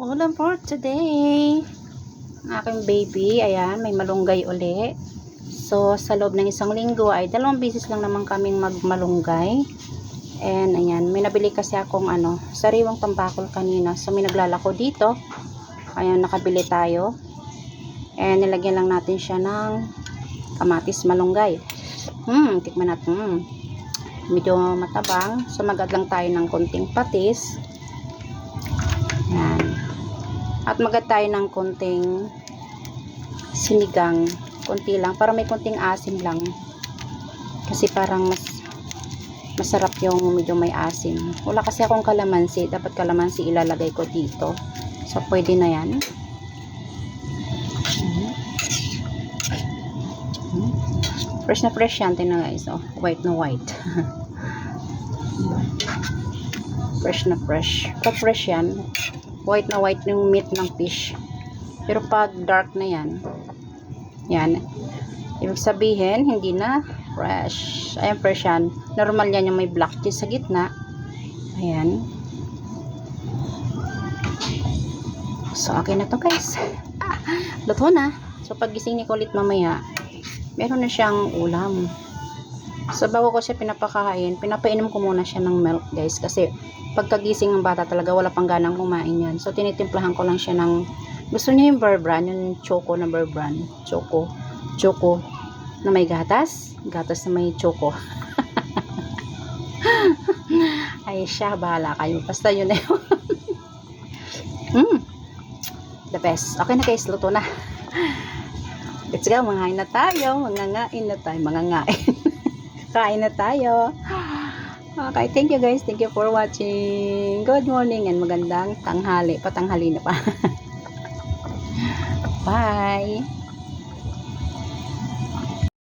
Ulam for today. Ang aking baby, ayan, may malunggay uli. So, sa loob ng isang linggo ay 2 beses lang naman kaming magmalunggay. And, ayan, may nabili kasi akong sariwang tambakol kanina. So, may naglalako dito. Ayan, nakabili tayo. And, nilagyan lang natin siya ng kamatis malunggay. Tikman natin. Medyo matabang. So, mag-add lang tayo ng konting patis. Ayan. At mag-add tayo ng konting sinigang. Konti lang. Para may konting asim lang. Kasi parang masarap yung medyo may asim. Wala kasi akong kalamansi. Dapat kalamansi ilalagay ko dito. So, pwede na yan. Fresh na fresh yan. Tingnan guys. Oh, white na white. Fresh na fresh. Pag fresh yan, white na white yung meat ng fish. Pero pag dark na yan, ibig sabihin, hindi na fresh. Ayan, fresh yan. Normal yan yung may black cheese sa gitna. Ayan. So, okay na to guys. Luto na. So, pag gising ni ko ulit mamaya, meron na siyang ulam. So, bago ko siya pinapakain, pinapainom ko muna siya ng milk guys. Kasi, pagkagising ng bata talaga, wala pang ganang kumain yan. So, tinitimplahan ko lang siya ng, gusto niya yung Bear Brand, yung choco na Bear Brand. Choco na may gatas. Gatas na may choco. Ay siya, bahala kayo. Basta yun na yun. The best. Okay na guys, luto na. Let's go, mangain na tayo. Mangangain na tayo. Kain na tayo. Okay, thank you guys. Thank you for watching. Good morning and magandang tanghali. Patanghali na pa. Bye.